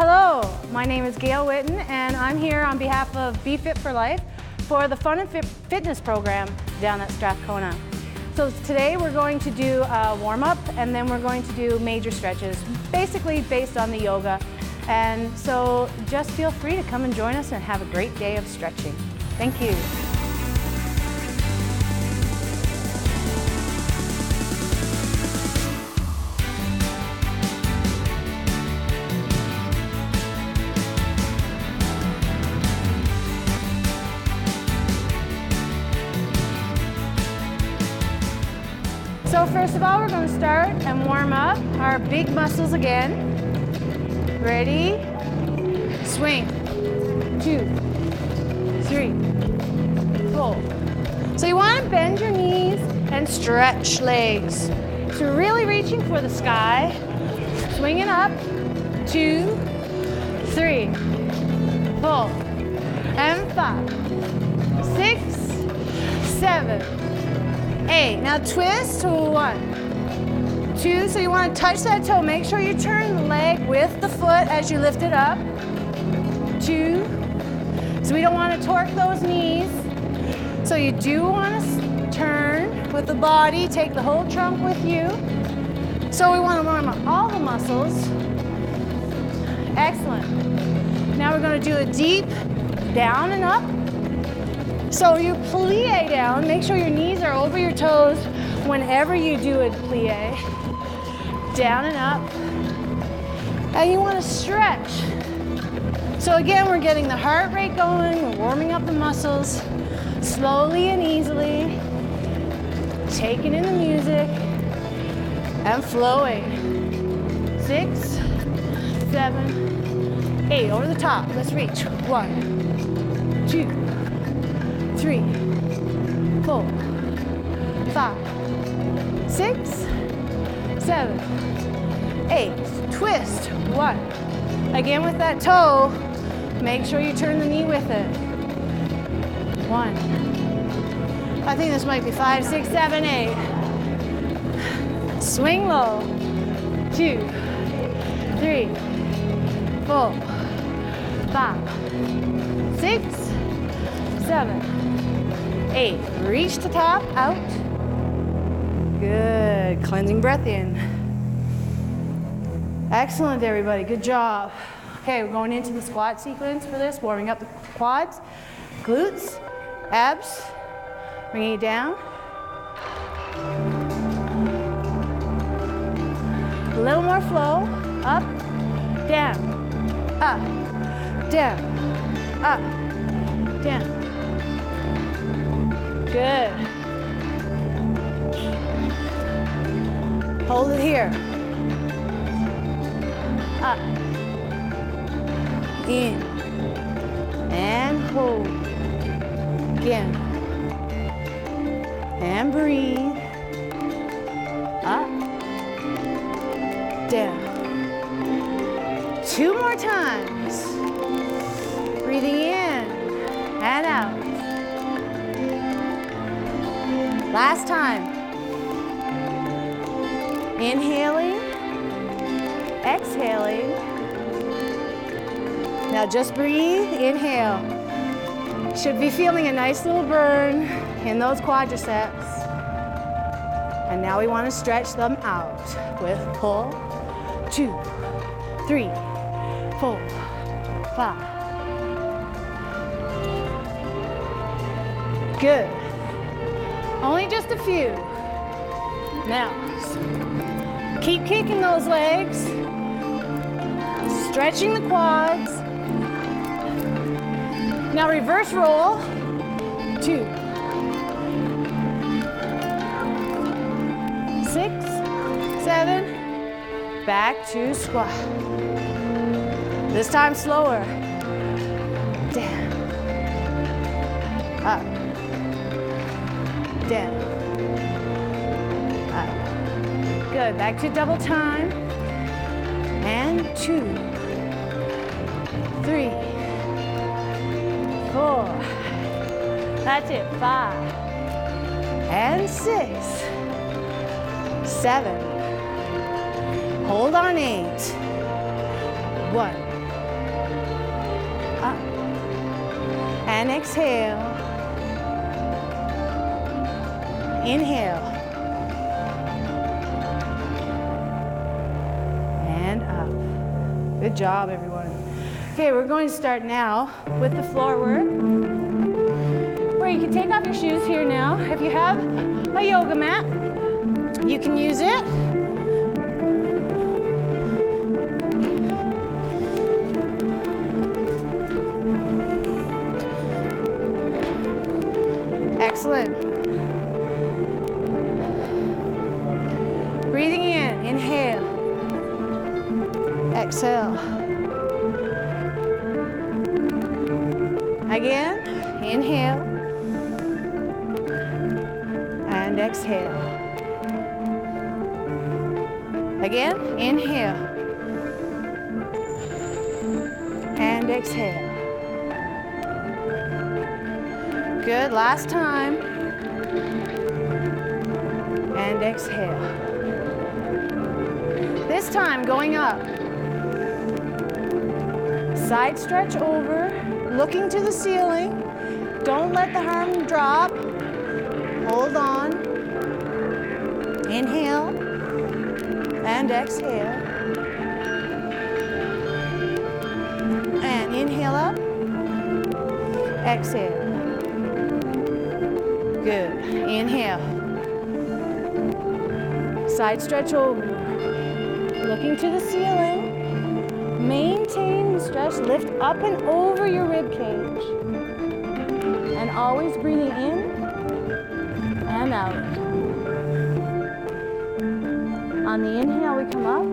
Hello, my name is Gail Whitten and I'm here on behalf of Be Fit for Life for the Fun and Fitness program down at Strathcona. So today we're going to do a warm-up and then we're going to do major stretches, basically based on the yoga. And so just feel free to come and join us and have a great day of stretching. Thank you. So first of all, we're going to start and warm up our big muscles again. Ready? Swing. 2, 3, 4. So you want to bend your knees and stretch legs. So really reaching for the sky. Swinging up. 2, 3, 4, and 5, 6, 7. 8. Now twist to 1, 2. So you want to touch that toe. Make sure you turn the leg with the foot as you lift it up. 2. So we don't want to torque those knees. So you do want to turn with the body. Take the whole trunk with you. So we want to warm up all the muscles. Excellent. Now we're going to do a deep down and up. So you plie down, make sure your knees are over your toes whenever you do a plie. Down and up. And you want to stretch. So again, we're getting the heart rate going, we're warming up the muscles, slowly and easily, taking in the music, and flowing. 6, 7, 8, over the top, let's reach. 1, 2, 3, 4, 5, 6, 7, 8. Twist. 1. Again with that toe, make sure you turn the knee with it. 1. I think this might be 5, 6, 7, 8. Swing low. 2, 3, 4, 5, 6, 7, 8. Reach to top, out. Good. Cleansing breath in. Excellent, everybody. Good job. Okay, we're going into the squat sequence for this, warming up the quads, glutes, abs, bringing it down. A little more flow. Up, down, up, down, up, down. Good. Hold it here. Up. In. And hold. Again. And breathe. Up. Down. 2 more times. Breathing in and out. Last time. Inhaling, exhaling. Now just breathe, inhale. Should be feeling a nice little burn in those quadriceps. And now we want to stretch them out with pull. 2, 3, 4, 5. Good. Only just a few. Now, keep kicking those legs, stretching the quads. Now reverse roll. 2, 6, 7, back to squat. This time slower. Down, up, down, up. Good, back to double time. And 2, 3, 4. That's it, 5. And 6, 7. Hold on, 8. 1, and exhale. Inhale. And up. Good job, everyone. Okay, we're going to start now with the floor work, where you can take off your shoes here now. If you have a yoga mat, you can use it. Excellent. Breathing in, inhale. Exhale. Again, inhale. And exhale. Again, inhale. And exhale. Good, last time. And exhale. This time, going up. Side stretch over, looking to the ceiling. Don't let the arm drop. Hold on. Inhale. And exhale. And inhale up. Exhale. Good. Inhale. Side stretch over. Looking to the ceiling. Maintain the stretch. Lift up and over your rib cage. And always breathing in and out. On the inhale, we come up.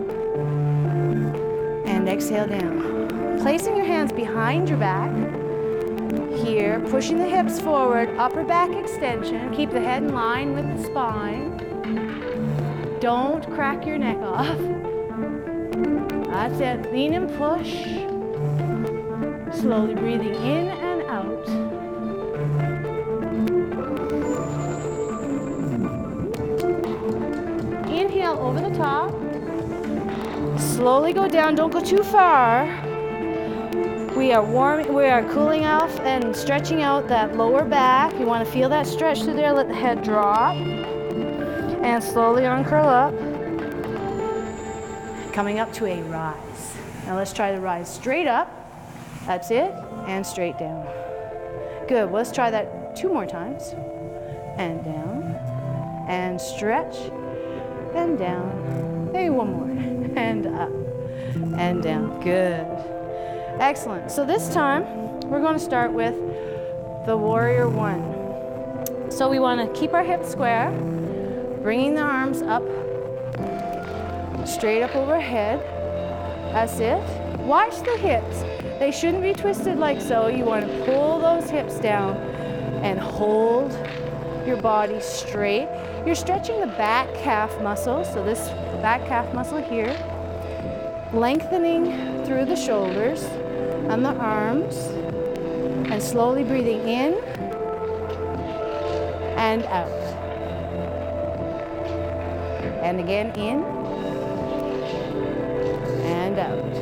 And exhale down. Placing your hands behind your back. Here, pushing the hips forward, upper back extension. Keep the head in line with the spine. Don't crack your neck off. That's it. Lean and push. Slowly breathing in and out. Inhale over the top. Slowly go down. Don't go too far. We are cooling off and stretching out that lower back. You want to feel that stretch through there. Let the head drop. And slowly uncurl up. Coming up to a rise. Now let's try to rise straight up. That's it. And straight down. Good. Let's try that 2 more times. And down. And stretch. And down. Maybe 1 more. And up. And down. Good. Excellent. So this time, we're going to start with the warrior 1. So we want to keep our hips square, bringing the arms up, straight up overhead. That's it. Watch the hips. They shouldn't be twisted like so. You want to pull those hips down and hold your body straight. You're stretching the back calf muscle. So this back calf muscle here, lengthening through the shoulders and the arms, and slowly breathing in and out. And again, in and out.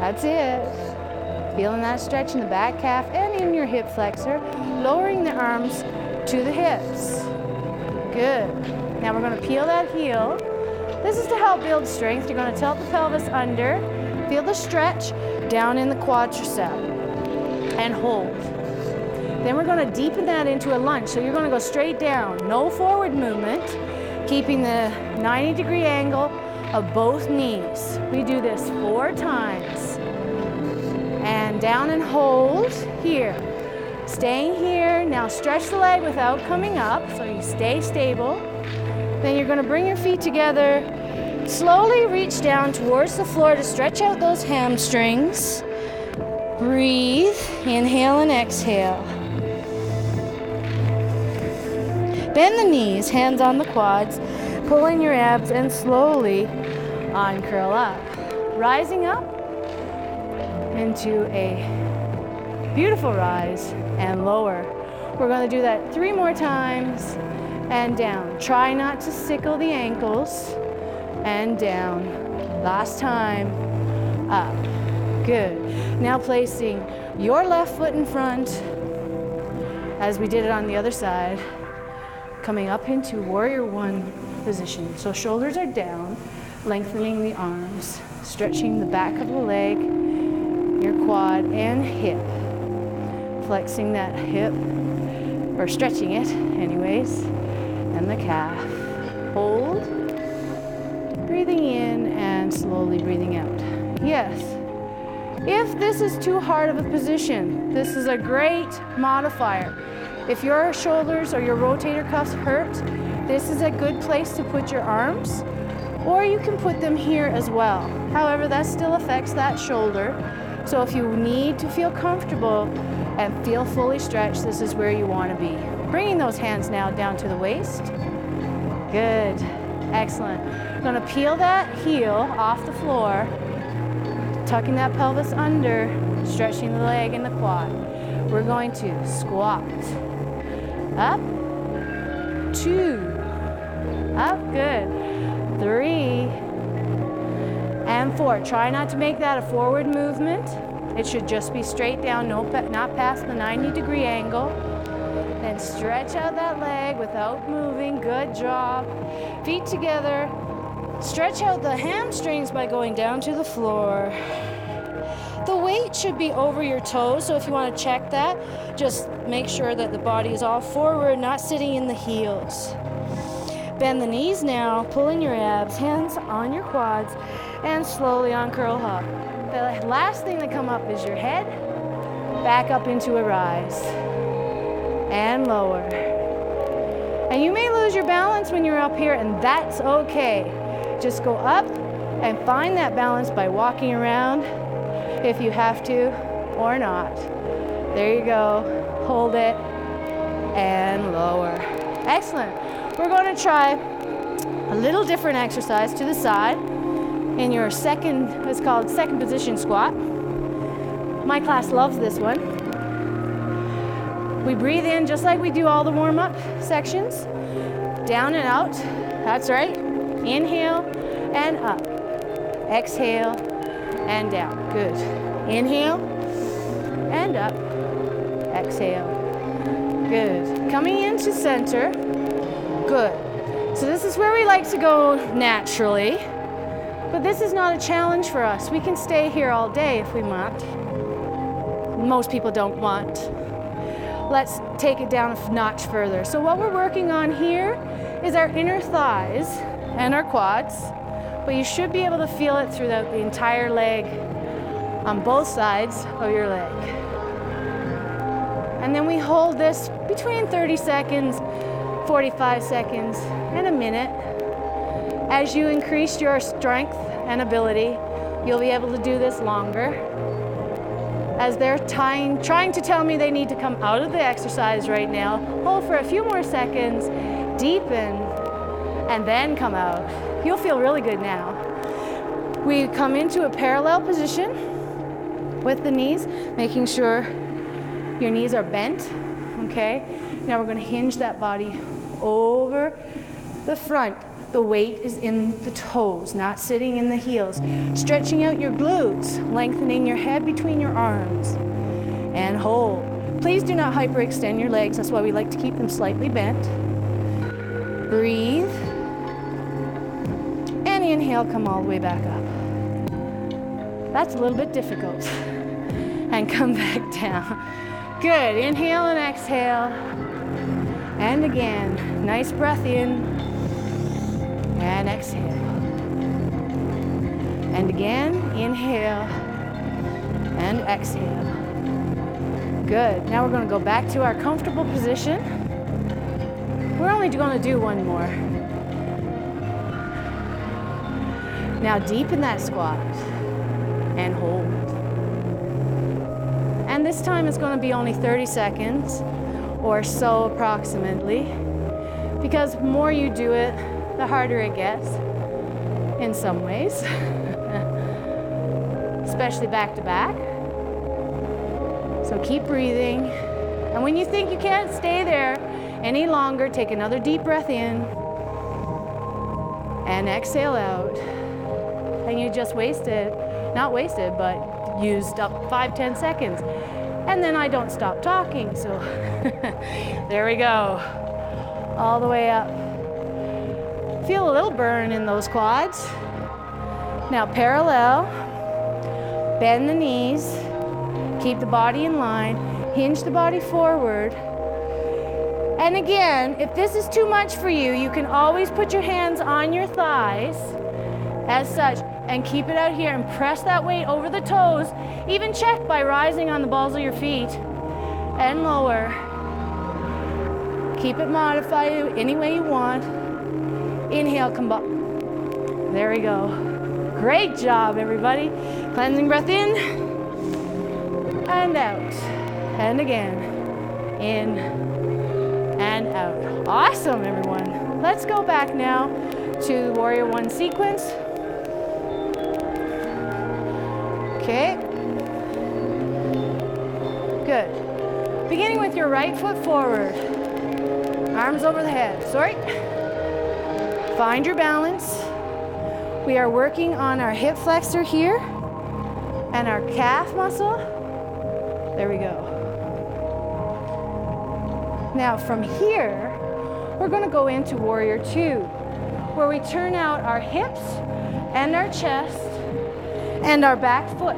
That's it. Feeling that stretch in the back calf and in your hip flexor, lowering the arms to the hips. Good. Now we're going to peel that heel. This is to help build strength. You're going to tilt the pelvis under, feel the stretch down in the quadricep, and hold. Then we're going to deepen that into a lunge. So you're going to go straight down, no forward movement, keeping the 90-degree angle of both knees. We do this 4 times. And down and hold here. Staying here. Now stretch the leg without coming up, so you stay stable. Then you're going to bring your feet together, slowly reach down towards the floor to stretch out those hamstrings. Breathe, inhale and exhale. Bend the knees, hands on the quads, pull in your abs and slowly uncurl up. Rising up into a beautiful rise and lower. We're going to do that 3 more times. And down. Try not to sickle the ankles. And down. Last time. Up. Good. Now placing your left foot in front as we did it on the other side. Coming up into warrior one position. So shoulders are down, lengthening the arms, stretching the back of the leg, your quad and hip. Flexing that hip, or stretching it anyways, and the calf. Hold. Breathing in and slowly breathing out. Yes. If this is too hard of a position, this is a great modifier. If your shoulders or your rotator cuffs hurt, this is a good place to put your arms, or you can put them here as well. However, that still affects that shoulder. So if you need to feel comfortable and feel fully stretched, this is where you want to be. Bringing those hands now down to the waist. Good. Excellent. I'm going to peel that heel off the floor, tucking that pelvis under, stretching the leg and the quad. We're going to squat. Up. 2. Up. Good. 3. And 4. Try not to make that a forward movement. It should just be straight down, not past the 90-degree angle. Then stretch out that leg without moving. Good job. Feet together. Stretch out the hamstrings by going down to the floor. The weight should be over your toes, so if you want to check that, just make sure that the body is all forward, not sitting in the heels. Bend the knees now, pull in your abs, hands on your quads, and slowly uncurl up. The last thing to come up is your head, back up into a rise, and lower. And you may lose your balance when you're up here, and that's okay. Just go up and find that balance by walking around if you have to or not. There you go. Hold it and lower. Excellent. We're going to try a little different exercise to the side in your second, it's called second position squat. My class loves this one. We breathe in just like we do all the warm-up sections. Down and out. That's right. Inhale and up. Exhale and down. Good. Inhale and up. Exhale. Good. Coming into center. Good. So this is where we like to go naturally, but this is not a challenge for us. We can stay here all day if we want. Most people don't want. Let's take it down a notch further. So what we're working on here is our inner thighs and our quads, but you should be able to feel it throughout the entire leg on both sides of your leg. And then we hold this between 30 seconds, 45 seconds, and a minute. As you increase your strength and ability, you'll be able to do this longer. As they're trying to tell me they need to come out of the exercise right now, hold for a few more seconds, deepen, and then come out. You'll feel really good now. We come into a parallel position with the knees, making sure your knees are bent, okay? Now we're going to hinge that body over the front. The weight is in the toes, not sitting in the heels. Stretching out your glutes, lengthening your head between your arms, and hold. Please do not hyperextend your legs. That's why we like to keep them slightly bent. Breathe. And inhale, come all the way back up. That's a little bit difficult. And come back down. Good. Inhale and exhale. And again, nice breath in. And exhale. And again, inhale and exhale. Good. Now we're going to go back to our comfortable position. We're only going to do one more. Now deepen that squat and hold. And this time it's going to be only 30 seconds or so approximately, because the more you do it, the harder it gets in some ways, especially back to back. So keep breathing. And when you think you can't stay there any longer, take another deep breath in and exhale out. And you just not wasted, but used up 5-10 seconds. And then I don't stop talking, so there we go. All the way up. Feel a little burn in those quads. Now parallel, bend the knees, keep the body in line, hinge the body forward. And again, if this is too much for you, you can always put your hands on your thighs as such and keep it out here and press that weight over the toes. Even check by rising on the balls of your feet and lower. Keep it modified any way you want. Inhale, come up. There we go. Great job, everybody. Cleansing breath in and out. And again, in and out. Awesome, everyone. Let's go back now to the Warrior One sequence. Okay. Good. Beginning with your right foot forward. Arms over the head. Sorry. Find your balance. We are working on our hip flexor here and our calf muscle. There we go. Now from here, we're going to go into Warrior Two, where we turn out our hips and our chest and our back foot.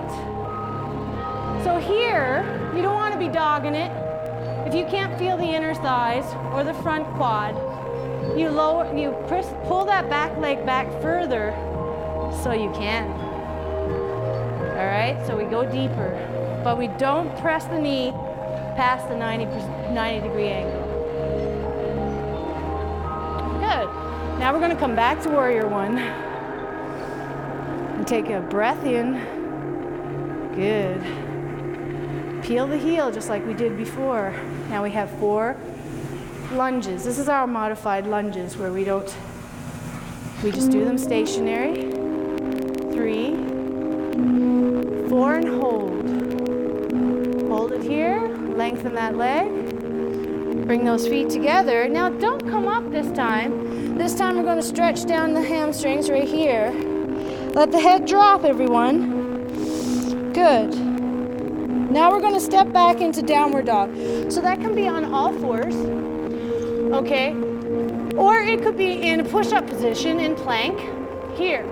So here, you don't want to be dogging it. If you can't feel the inner thighs or the front quad, you pull that back leg back further so you can. All right, so we go deeper, but we don't press the knee past the 90-degree angle. Good. Now we're going to come back to Warrior One and take a breath in. Good. Peel the heel just like we did before. Now we have 4 lunges. This is our modified lunges where we just do them stationary. 3, 4, and hold. Hold it here, lengthen that leg. Bring those feet together. Now don't come up this time. This time we're going to stretch down the hamstrings right here. Let the head drop, everyone. Good. Now we're going to step back into downward dog. So that can be on all fours, okay? Or it could be in a push-up position in plank, here.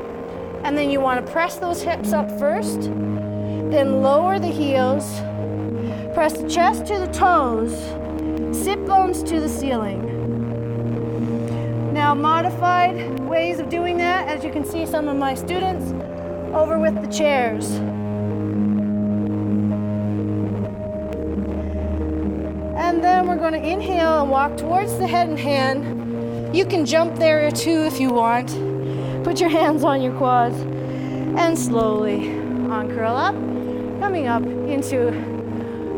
And then you want to press those hips up first, then lower the heels, press the chest to the toes, sit bones to the ceiling. Now modified ways of doing that, as you can see some of my students over with the chairs. And then we're going to inhale and walk towards the head and hand. You can jump there too if you want. Put your hands on your quads and slowly uncurl up, coming up into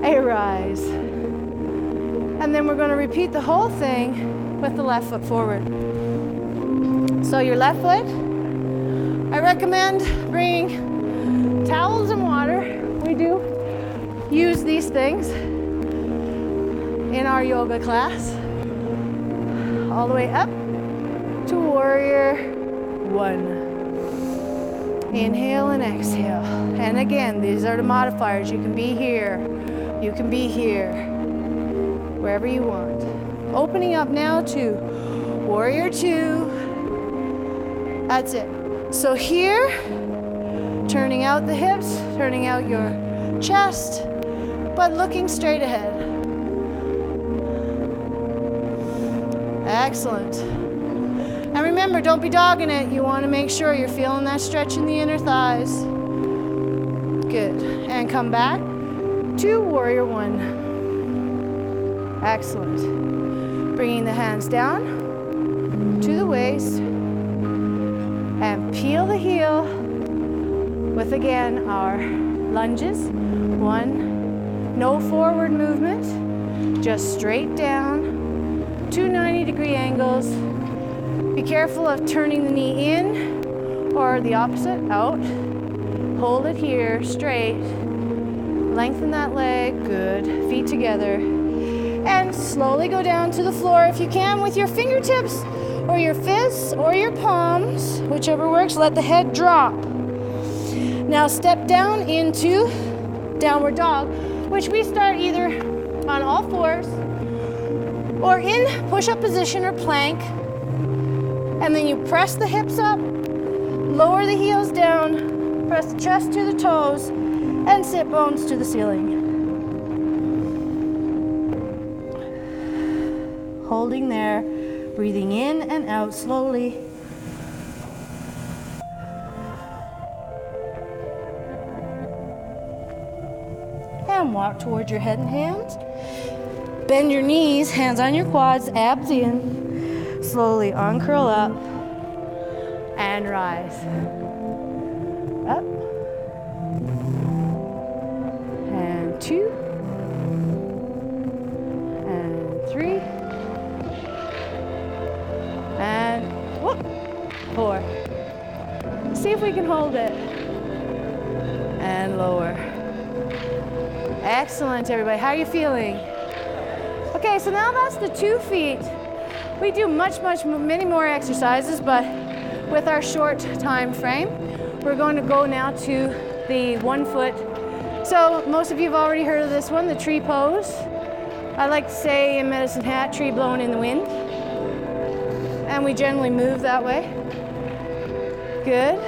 a rise. And then we're going to repeat the whole thing with the left foot forward. So your left foot, I recommend bringing towels and water. We do use these things in our yoga class. All the way up to Warrior One. Inhale and exhale. And again, these are the modifiers. You can be here. You can be here. Wherever you want. Opening up now to Warrior Two. That's it. So here, turning out the hips, turning out your chest, but looking straight ahead. Excellent. And remember, don't be dogging it. You want to make sure you're feeling that stretch in the inner thighs. Good. And come back to Warrior One. Excellent. Bringing the hands down to the waist. And peel the heel with, again, our lunges. 1, no forward movement, just straight down. 2 90-degree angles. Be careful of turning the knee in or the opposite, out. Hold it here, straight. Lengthen that leg, good. Feet together. And slowly go down to the floor if you can with your fingertips or your fists or your palms, whichever works. Let the head drop. Now step down into downward dog, which we start either on all fours or in push-up position or plank. And then you press the hips up, lower the heels down, press the chest to the toes, and sit bones to the ceiling. Holding there, breathing in and out slowly. And walk towards your head and hands. Bend your knees, hands on your quads, abs in. Slowly uncurl up and rise. Up. And 2. And 3. And whoop, 4. See if we can hold it. And lower. Excellent, everybody. How are you feeling? Okay, so now that's the 2 feet. We do many more exercises, but with our short time frame, we're going to go now to the 1 foot. So most of you have already heard of this one, the tree pose. I like to say in Medicine Hat, tree blowing in the wind. And we generally move that way. Good.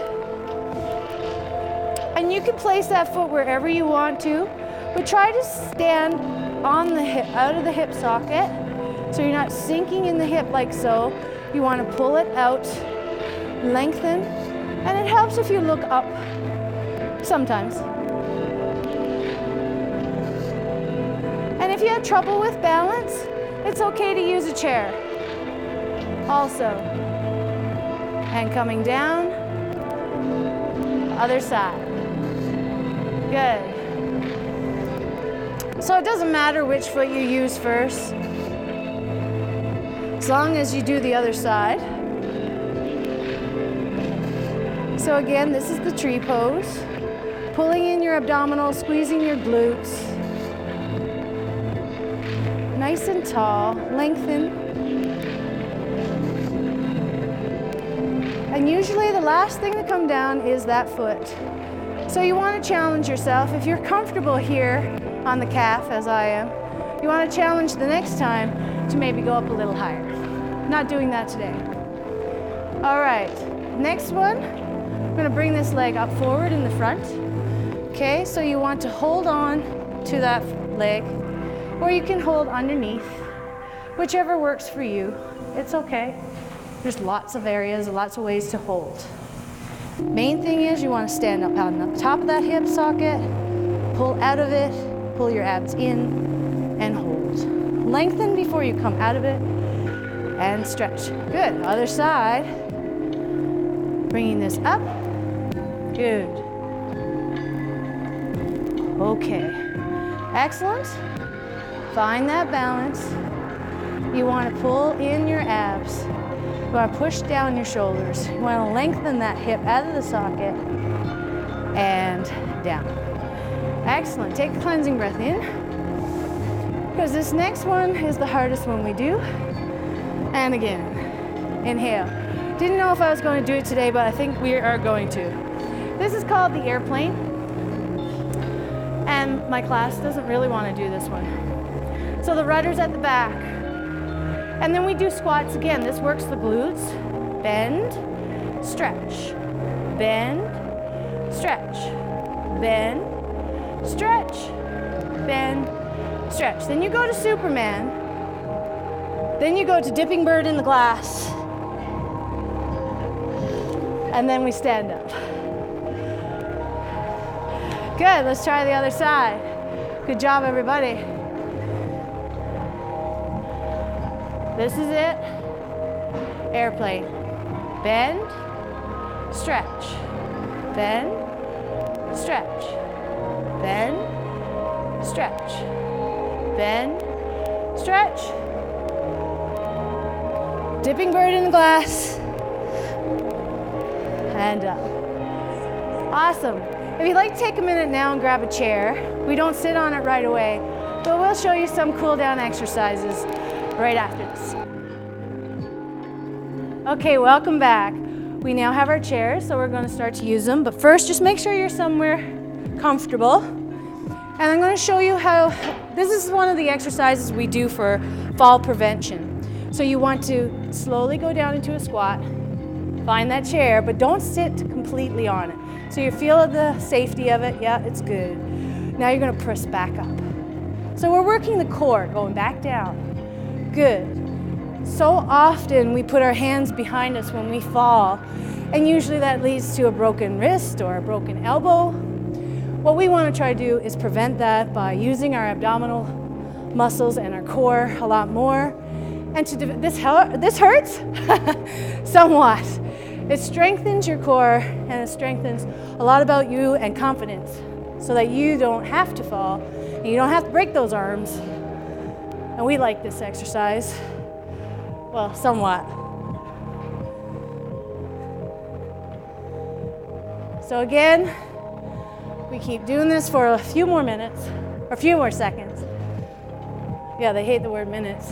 And you can place that foot wherever you want to, but try to stand on the hip, out of the hip socket, so you're not sinking in the hip like so. You want to pull it out, lengthen, and it helps if you look up sometimes. And if you have trouble with balance, it's okay to use a chair also. And coming down, other side. Good. So it doesn't matter which foot you use first, as long as you do the other side. So again, this is the tree pose. Pulling in your abdominals, squeezing your glutes. Nice and tall, lengthen. And usually the last thing to come down is that foot. So you want to challenge yourself. If you're comfortable here on the calf, as I am, you want to challenge the next time to maybe go up a little higher. Not doing that today. All right, next one, I'm going to bring this leg up forward in the front. Okay, so you want to hold on to that leg, or you can hold underneath, whichever works for you. It's okay. There's lots of areas, lots of ways to hold. Main thing is you want to stand up on the top of that hip socket, pull out of it, pull your abs in, and hold. Lengthen before you come out of it, and stretch. Good. Other side. Bringing this up. Good. Okay. Excellent. Find that balance. You want to pull in your abs. You want to push down your shoulders. You want to lengthen that hip out of the socket and down. Excellent. Take a cleansing breath in, because this next one is the hardest one we do. And again, inhale. Didn't know if I was going to do it today, but I think we are going to. This is called the airplane, and my class doesn't really want to do this one. So the rudder's at the back. And then we do squats again. This works the glutes. Bend, stretch, bend, stretch, bend, stretch, bend, stretch. Then you go to Superman. Then you go to dipping bird in the glass. And then we stand up. Good, let's try the other side. Good job, everybody. This is it. Airplane. Bend, stretch, bend, stretch, bend, stretch, bend, stretch. Dipping bird in the glass. And up. Awesome. If you'd like to take a minute now and grab a chair, we don't sit on it right away, but we'll show you some cool down exercises right after this. Okay, welcome back. We now have our chairs, so we're going to start to use them. But first, just make sure you're somewhere comfortable. And I'm going to show you how, this is one of the exercises we do for fall prevention. So you want to slowly go down into a squat, find that chair, but don't sit completely on it. So you feel the safety of it, yeah, it's good. Now you're going to press back up. So we're working the core, going back down. Good. So often we put our hands behind us when we fall, and usually that leads to a broken wrist or a broken elbow. What we want to try to do is prevent that by using our abdominal muscles and our core a lot more. And this hurts somewhat. It strengthens your core, and it strengthens a lot about you and confidence, so that you don't have to fall and you don't have to break those arms. And we like this exercise. Well, somewhat. So again, we keep doing this for a few more minutes, or a few more seconds. Yeah, they hate the word minutes.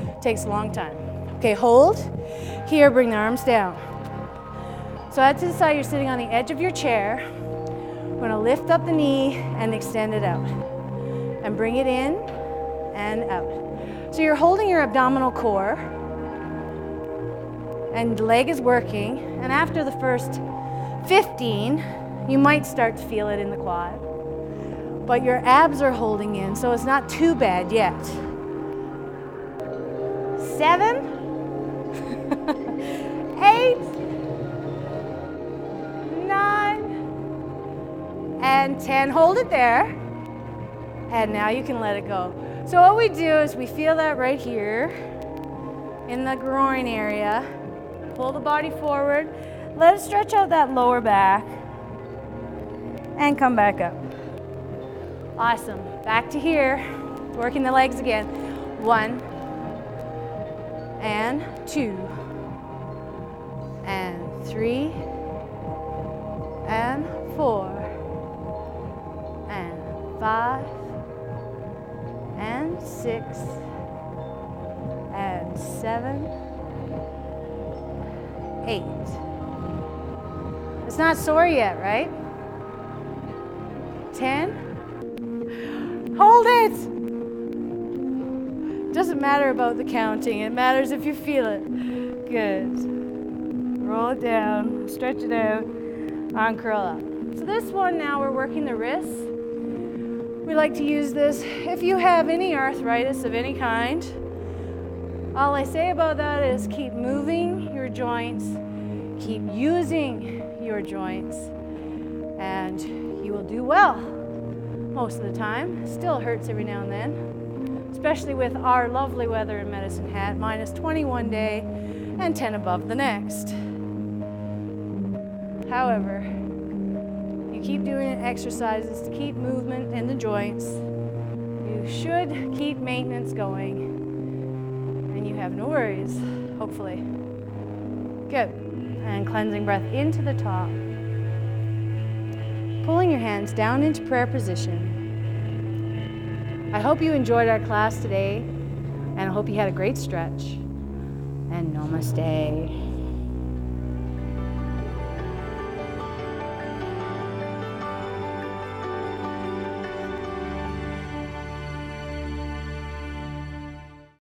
It takes a long time. Okay, hold. Here, bring the arms down. So that's to the side, you're sitting on the edge of your chair. We're gonna lift up the knee and extend it out. And bring it in and out. So you're holding your abdominal core, and the leg is working, and after the first 15, you might start to feel it in the quad, but your abs are holding in, so it's not too bad yet. 7, 8, 9, and 10. Hold it there, and now you can let it go. So what we do is we feel that right here in the groin area. Pull the body forward, let it stretch out that lower back, and come back up. Awesome. Back to here, working the legs again. 1, and 2, and 3, and 4, and 5, and 6, and 7, 8. It's not sore yet, right? 10. Hold it! Doesn't matter about the counting, it matters if you feel it. Good. Roll it down, stretch it out, arm curl up. So this one now, we're working the wrists. We like to use this if you have any arthritis of any kind. All I say about that is keep moving your joints, keep using your joints, and you will do well most of the time. Still hurts every now and then, especially with our lovely weather in Medicine Hat, minus 21 day and 10 above the next. However, you keep doing exercises to keep movement in the joints. You should keep maintenance going, and you have no worries, hopefully. Good. And cleansing breath into the top. Pulling your hands down into prayer position. I hope you enjoyed our class today, and I hope you had a great stretch. And namaste.